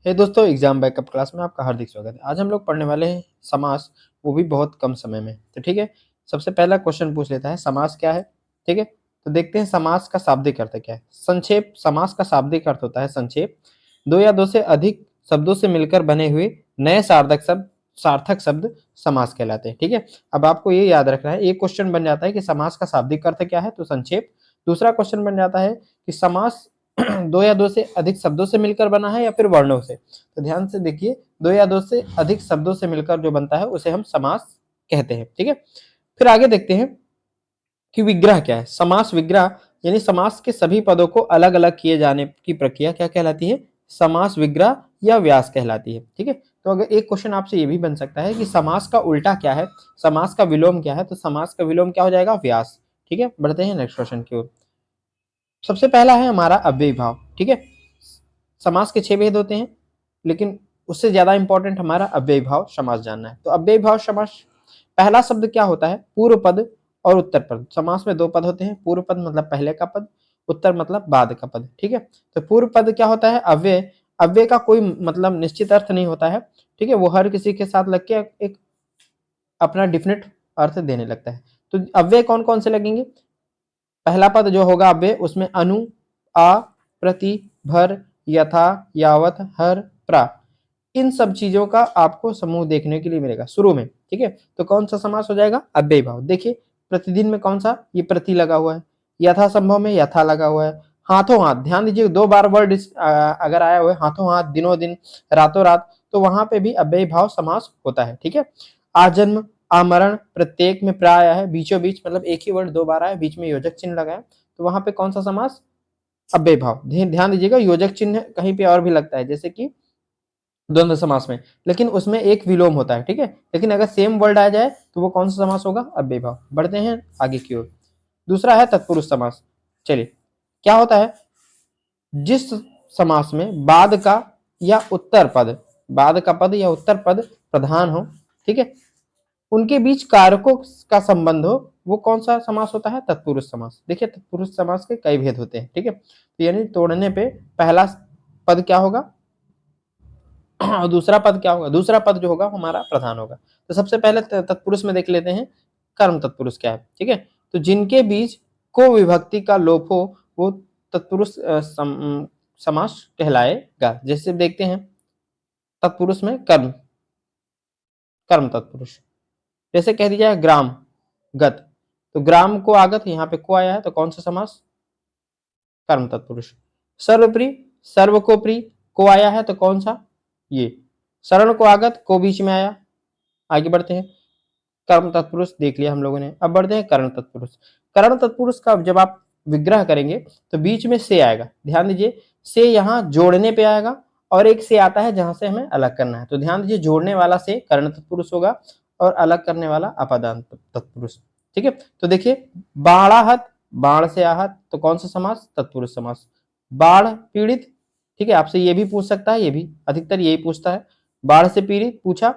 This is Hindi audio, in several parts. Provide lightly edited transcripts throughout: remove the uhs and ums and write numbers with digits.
हे दोस्तों, एग्जाम बैकअप क्लास में आपका हार्दिक स्वागत है। आज हम लोग पढ़ने वाले हैं समास, वो भी बहुत कम समय में। तो ठीक है, सबसे पहला क्वेश्चन पूछ लेता है, समास क्या है। ठीक है, तो देखते हैं समास का शाब्दिक अर्थ क्या है। संक्षेप। समास का शाब्दिक अर्थ होता है संक्षेप। दो या दो से अधिक शब्दों से मिलकर बने हुए नए सार्थक शब्द समास कहलाते हैं। ठीक है, अब आपको ये याद रखना है, एक क्वेश्चन बन जाता है कि समास का शाब्दिक अर्थ क्या है, तो संक्षेप। दूसरा क्वेश्चन बन जाता है कि समास दो या दो से अधिक शब्दों से मिलकर बना है या फिर वर्णों से। तो ध्यान से देखिए, दो या दो से अधिक शब्दों से मिलकर जो बनता है उसे हम समास कहते हैं। ठीक है, फिर आगे देखते हैं कि विग्रह क्या है। समास विग्रह यानी समास के सभी पदों को अलग अलग किए जाने की प्रक्रिया क्या कहलाती है, समास विग्रह या व्यास कहलाती है। ठीक है, तो अगर एक क्वेश्चन आपसे ये भी बन सकता है कि समास का उल्टा क्या है, समास का विलोम क्या है, तो समास का विलोम क्या हो जाएगा, व्यास। ठीक है, बढ़ते हैं नेक्स्ट क्वेश्चन की ओर। सबसे पहला है हमारा अव्ययी भाव। ठीक है, समास के 6 भेद होते हैं, लेकिन उससे ज्यादा इंपॉर्टेंट हमारा अव्ययी भाव समास जानना है। तो अव्ययी भाव समास, पहला शब्द क्या होता है, पूर्व पद और उत्तर पद। समास में 2 पद होते हैं, पूर्व पद मतलब पहले का पद, उत्तर मतलब बाद का पद। ठीक है, तो पूर्व पद क्या होता है, अव्यय। अव्यय का कोई मतलब निश्चित अर्थ नहीं होता है। ठीक है, वो हर किसी के साथ लग के एक अपना डिफिनेट अर्थ देने लगता है। तो अव्यय कौन कौन से लगेंगे, पहला पद जो होगा अव्यय, उसमें अनु, आ, प्रति, भर, यथा, यावत, हर, प्रा, इन सब चीजों का आपको समूह देखने के लिए मिलेगा शुरू में। ठीक है, तो कौन सा समास हो जाएगा, अव्ययी भाव। देखिए, प्रतिदिन में कौन सा, ये प्रति लगा हुआ है। यथा संभव में यथा लगा हुआ है। हाथों हाथ, ध्यान दीजिए, 2 बार वर्ड अगर आया हुआ है, हाथों हाथ, दिनों दिन, रातों रात, तो वहां पे भी अव्ययी भाव समास होता है। ठीक है, आजन्म, आमरण, प्रत्येक में प्राय आया है, बीचों बीच मतलब एक ही वर्ड 2 बार आया, बीच में योजक चिन्ह लगा है, तो वहां पे कौन सा समास, अव्ययी भाव। ध्यान दीजिएगा, योजक चिन्ह कहीं पे और भी लगता है, जैसे कि द्वंद्व समास में, लेकिन उसमें एक विलोम होता है। ठीक है, लेकिन अगर सेम वर्ड आ जाए तो वो कौन सा समास होगा, अव्ययी भाव। बढ़ते हैं आगे की ओर। दूसरा है तत्पुरुष समास। चलिए, क्या होता है, जिस समास में बाद का या उत्तर पद, बाद का पद या उत्तर पद प्रधान हो, ठीक है, उनके बीच कारकों का संबंध हो, वो कौन सा समास होता है, तत्पुरुष समास। देखिए, तत्पुरुष समास के कई भेद होते हैं। ठीक है, तो यानी तोड़ने पे पहला पद क्या होगा और दूसरा पद क्या होगा, दूसरा पद जो होगा हमारा प्रधान होगा। तो सबसे पहले तत्पुरुष में देख लेते हैं कर्म तत्पुरुष क्या है। ठीक है, तो जिनके बीच को विभक्ति का लोप हो वो तत्पुरुष समास कहलाएगा। जैसे देखते हैं तत्पुरुष में कर्म, कर्म तत्पुरुष, जैसे कह दिया ग्राम गत, तो ग्राम को आगत, यहाँ पे को आया है, तो कौन सा समास, कर्म तत्पुरुष। सर्वप्रिय, सर्व को प्रिय, को आया है, तो कौन सा, ये। शरण को आगत, को बीच में आया। आगे बढ़ते हैं, कर्म तत्पुरुष देख लिया हम लोगों ने, अब बढ़ते हैं कर्ण तत्पुरुष। कर्ण तत्पुरुष का जब आप विग्रह करेंगे तो बीच में से आएगा, ध्यान दीजिए, से यहाँ जोड़ने पे आएगा, और एक से आता है जहां से हमें अलग करना है। तो ध्यान दीजिए, जोड़ने वाला से कर्ण तत्पुरुष होगा और अलग करने वाला अपादान तत्पुरुष। ठीक है, तो देखिए, बाणाहत, बाण से आहत, तो कौन सा समास, तत्पुरुष समास। बाढ़ पीड़ित, ठीक है, आपसे ये भी पूछ सकता है, ये भी अधिकतर यही पूछता है, बाढ़ से पीड़ित पूछा,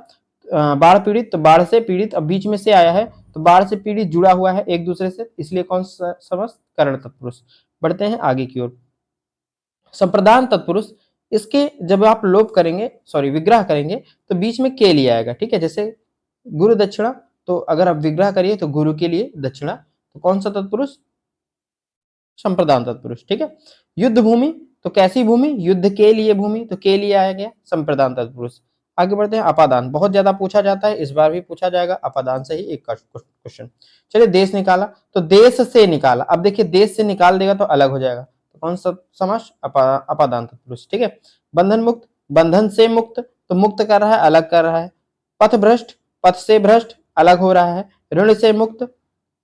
बाढ़ पीड़ित, तो बाढ़ से पीड़ित, अब बीच में से आया है, तो बाढ़ से पीड़ित जुड़ा हुआ है एक दूसरे से, इसलिए कौन सा समास, कर्ण तत्पुरुष। बढ़ते हैं आगे की ओर। संप्रदान तत्पुरुष, इसके जब आप लोप करेंगे, सॉरी विग्रह करेंगे, तो बीच में के लिए आएगा। ठीक है, जैसे गुरु दक्षिणा, तो अगर आप विग्रह करिए तो गुरु के लिए दक्षिणा, तो कौन सा तत्पुरुष, संप्रदान तत्पुरुष। ठीक है, युद्ध भूमि, तो कैसी भूमि, युद्ध के लिए भूमि, तो के लिए आया गया, संप्रदान तत्पुरुष। आगे बढ़ते हैं, अपादान, बहुत ज्यादा पूछा जाता है, इस बार भी पूछा जाएगा, अपादान से ही एक क्वेश्चन। चलिए, देश निकाला, तो देश से निकाला, अब देखिए देश से निकाल देगा तो अलग हो जाएगा, तो कौन सा समास, अपादान तत्पुरुष। ठीक है, बंधन मुक्त, बंधन से मुक्त, तो मुक्त कर रहा है, अलग कर रहा है। पथ भ्रष्ट, पथ से भ्रष्ट, अलग हो रहा है। ऋण से मुक्त,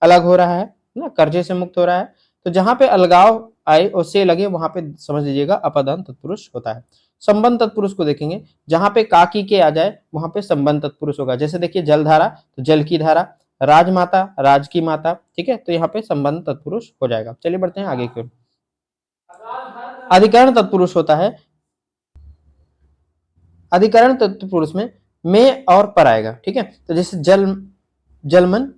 अलग हो रहा है ना, कर्जे से मुक्त हो रहा है। तो जहां पे अलगाव आए और से लगे वहां पे समझ लीजिएगा अपादान तत्पुरुष होता है। संबंध तत्पुरुष को देखेंगे, जहां पे काकी के आ जाए वहां पे संबंध तत्पुरुष होगा। जैसे देखिए, जलधारा, तो जल की धारा, राजमाता, राज की माता। ठीक है, तो यहाँ पे संबंध तत्पुरुष हो जाएगा। चलिए बढ़ते हैं आगे की ओर। अधिकरण तत्पुरुष होता है, अधिकरण तत्पुरुष में और पर आएगा। ठीक है, तो जैसे जल, जलमन,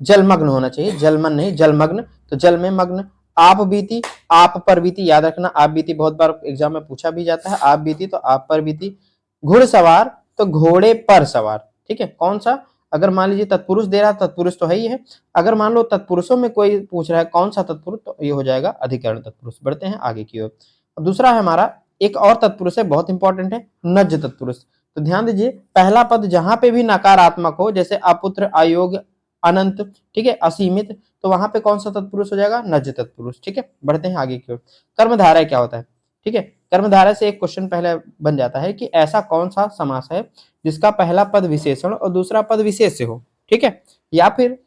जलमग्न होना चाहिए, जलमन नहीं जलमग्न, तो जल में मग्न, आप बीती, आप पर बीती, याद रखना आप बीती बहुत बार एग्जाम में पूछा भी जाता है। आप बीती तो आप पर बीती। घुड़सवार तो घोड़े पर सवार, ठीक है। कौन सा, अगर मान लीजिए तत्पुरुष दे रहा, तत्पुरुष तो है ही है। अगर मान लो तत्पुरुषों में कोई पूछ रहा है कौन सा तत्पुरुष, तो ये हो जाएगा अधिकरण तत्पुरुष। बढ़ते हैं आगे की ओर। दूसरा है हमारा, एक और तत्पुरुष है बहुत इंपॉर्टेंट है, नज तत्पुरुष। तो ध्यान दीजिए, पहला पद जहां पे भी नकारात्मक हो, जैसे अपुत्र, अयोग्य, अनंत, ठीक है, असीमित, तो वहां पे कौन सा तत्पुरुष हो जाएगा, नज तत्पुरुष, ठीक है। बढ़ते हैं आगे की ओर। कर्मधारय क्या होता है, ठीक है। कर्मधारय से एक क्वेश्चन पहले बन जाता है कि ऐसा कौन सा समास है जिसका पहला पद विशेषण और दूसरा पद विशेष से हो, ठीक है, या फिर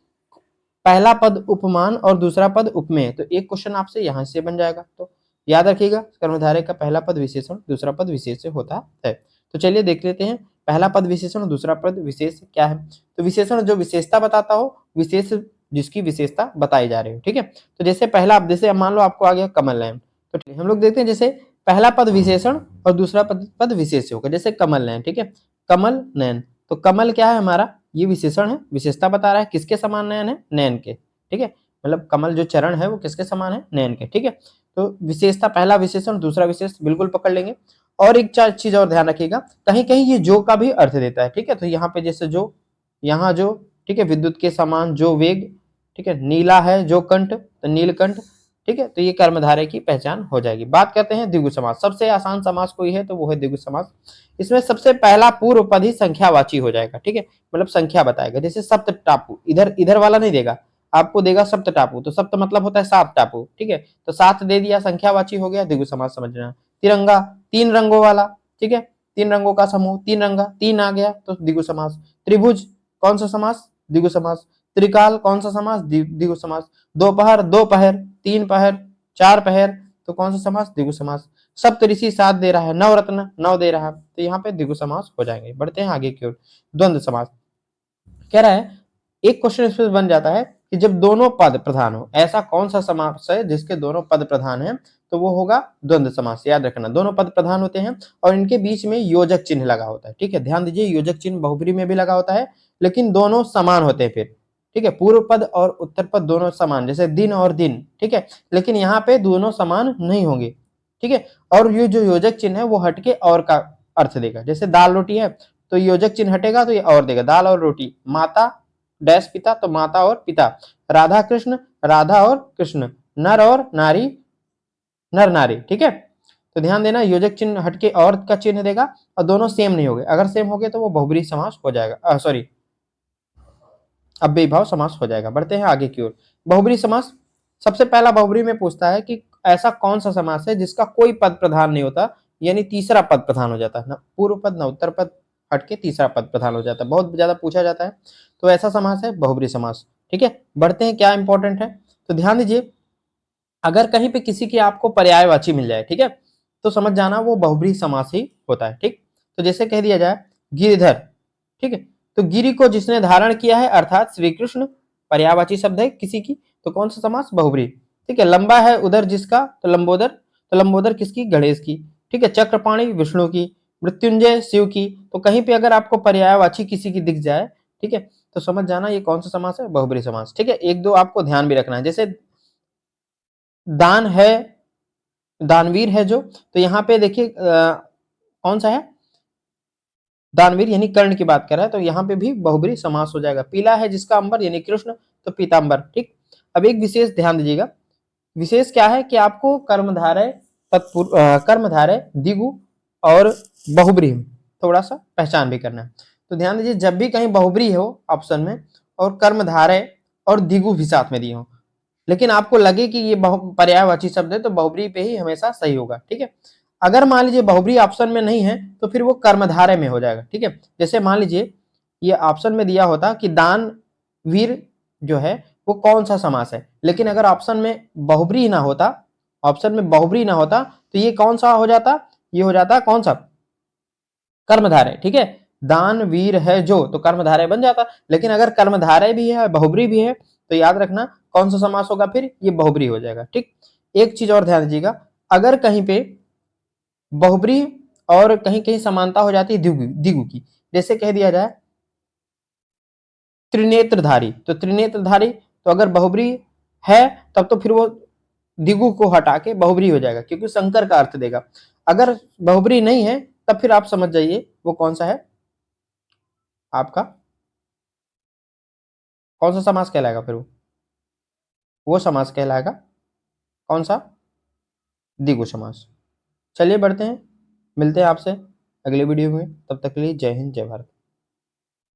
पहला पद उपमान और दूसरा पद उपमेय। तो एक क्वेश्चन आपसे यहां से बन जाएगा। तो याद रखिएगा, कर्मधारय का पहला पद विशेषण, दूसरा पद विशेष से होता है। तो चलिए देख लेते हैं पहला पद विशेषण, दूसरा पद विशेष क्या है। तो विशेषण जो विशेषता बताता हो, विशेष जिसकी विशेषता बताई जा रही हो, ठीक है। तो जैसे पहला, जैसे मान लो आपको आ गया कमल नयन, तो हम लोग देखते हैं जैसे पहला पद विशेषण और दूसरा पद विशेष होगा, जैसे कमल नयन, ठीक है, कमल नयन। तो कमल क्या है हमारा, ये विशेषण है, विशेषता बता रहा है किसके समान नयन है, नयन के, ठीक है। मतलब कमल जो चरण है वो किसके समान है, नयन के, ठीक है। तो विशेषता, पहला विशेषण दूसरा विशेष बिल्कुल पकड़ लेंगे। और एक चीज और ध्यान रखिएगा, कहीं कहीं ये जो का भी अर्थ देता है, ठीक है। तो यहाँ पे जैसे जो, यहाँ जो, ठीक है, विद्युत के समान जो वेग, ठीक है, नीला है जो कंठ, तो नीलकंठ, ठीक है। तो ये कर्मधारय की पहचान हो जाएगी। बात करते हैं द्विगु समास। सबसे आसान समास कोई है तो वो है द्विगु समास। इसमें सबसे पहला पूर्व पद ही संख्यावाची हो जाएगा, ठीक है, मतलब संख्या बताएगा। जैसे सप्त टापू, इधर इधर वाला नहीं देगा, आपको देगा सप्त टापू, तो सप्त मतलब होता है सात टापू, ठीक है। तो सात दे दिया, संख्यावाची हो गया, द्विगु समास समझना। तिरंगा, तीन रंगों वाला, ठीक है, तीन रंगों का समूह, तीन रंगा, तीन आ गया तो द्विगु समास। त्रिभुज कौन सा समास, द्विगु समास। त्रिकाल कौन सा समास, द्विगु समास। दोपहर, दो पहर, तीन पहर, चार पहर, तो कौन सा समास, द्विगु समास। सप्तऋषि सात दे रहा है, नवरत्न नौ दे रहा है, तो यहाँ पे द्विगु समास हो जाएंगे। बढ़ते हैं आगे की ओर। द्वंद्व समास कह रहा है, एक क्वेश्चन इसमें बन जाता है कि जब दोनों पद प्रधान हो, ऐसा कौन सा समास है जिसके दोनों पद प्रधान है, तो वो होगा द्वंद्व समास। याद रखना, दोनों पद प्रधान होते हैं और इनके बीच में योजक चिन्ह लगा होता है, ठीक है। ध्यान दीजिए, योजक चिन्ह बहुब्री में भी लगा होता है, लेकिन दोनों समान होते हैं फिर, ठीक है। पूर्व पद और उत्तर पद दोनों समान, जैसे दिन और दिन, ठीक है, लेकिन यहाँ पे दोनों समान नहीं होंगे, ठीक है। और ये जो योजक चिन्ह है वो हटके और का अर्थ देगा। जैसे दाल रोटी है तो योजक चिन्ह हटेगा तो ये और देगा, दाल और रोटी। माता डैश पिता, तो माता और पिता। राधा कृष्ण, राधा और कृष्ण। नर और नारी, नर नारी, ठीक है। तो ध्यान देना, योजक चिन्ह हटके और का चिन्ह देगा और दोनों सेम नहीं होंगे। अगर सेम हो गए तो वो बहुब्री समास हो जाएगा, सॉरी अव्ययी भाव समास हो जाएगा। बढ़ते हैं आगे की ओर। बहुब्री समास, सबसे पहला बहुब्री में पूछता है कि ऐसा कौन सा समास है जिसका कोई पद प्रधान नहीं होता, यानी तीसरा पद प्रधान हो जाता है, ना पूर्व पद ना उत्तर पद हटके तीसरा पद प्रधान हो जाता है, बहुत ज्यादा पूछा जाता है। तो ऐसा समास है बहुब्री समास, ठीक है। बढ़ते हैं, क्या इंपॉर्टेंट है, तो ध्यान दीजिए, अगर कहीं पे किसी की आपको पर्यायवाची मिल जाए, ठीक है, तो समझ जाना वो बहुब्री समास ही होता है, ठीक। तो जैसे कह दिया जाए गिरिधर, ठीक है, तो गिरि को जिसने धारण किया है अर्थात श्री कृष्ण, पर्यायवाची शब्द है किसी की, तो कौन सा समास, बहुब्री, ठीक है। लंबा है उधर जिसका, तो लंबोदर, तो लंबोदर किसकी, गणेश की, ठीक है। चक्रपाणी विष्णु की, मृत्युंजय शिव की। तो कहीं पे अगर आपको पर्यायवाची किसी की दिख जाए, ठीक है, तो समझ जाना ये कौन सा समास है, बहुब्री समास, ठीक है। एक दो आपको ध्यान भी रखना है, जैसे दान है, दानवीर है जो, तो यहाँ पे देखिए कौन सा है, दानवीर यानी कर्ण की बात कर रहा है, तो यहाँ पे भी बहुब्री समास हो जाएगा। पीला है जिसका अंबर यानी कृष्ण, तो पीतांबर, ठीक। अब एक विशेष ध्यान दीजिएगा, विशेष क्या है कि आपको कर्मधारय कर्मधारय द्विगु और बहुब्री थोड़ा सा पहचान भी करना है। तो ध्यान दीजिए, जब भी कहीं बहुब्री हो ऑप्शन में और कर्मधारय और द्विगु भी साथ में दिए हो, लेकिन आपको लगे कि ये पर्यायवाची शब्द है, तो बहुब्री पे ही हमेशा सही होगा, ठीक है। अगर मान लीजिए बहुब्री ऑप्शन में नहीं है तो फिर वो कर्मधारय में हो जाएगा, ठीक है। जैसे मान लीजिए ये ऑप्शन में दिया होता कि दान वीर जो है वो कौन सा समास है, लेकिन अगर ऑप्शन में बहुब्री ना होता, ऑप्शन में बहुब्री ना होता, तो ये कौन सा हो जाता, ये हो जाता कौन सा, कर्मधारय, ठीक है। दान वीर है जो, तो कर्मधारय बन जाता, लेकिन अगर कर्मधारय भी है बहुब्री भी है, तो याद रखना कौन सा समास होगा, फिर ये बहुब्री हो जाएगा, ठीक। एक चीज और ध्यान दीजिएगा, अगर कहीं पे बहुब्री और कहीं कहीं समानता हो जाती है द्विगु की, जैसे कह दिया जाए त्रिनेत्रधारी, तो त्रिनेत्रधारी, तो अगर बहुब्री है तब तो फिर वो द्विगु को हटा के बहुब्री हो जाएगा, क्योंकि संकर का अर्थ देगा। अगर बहुब्री नहीं है तब फिर आप समझ जाइए वो कौन सा है आपका, कौन सा समास कहलाएगा फिर वो समास कहलाएगा कौन सा, द्विगु समास। चलिए बढ़ते हैं, मिलते हैं आपसे अगले वीडियो में, तब तक के लिए जय हिंद जय भारत।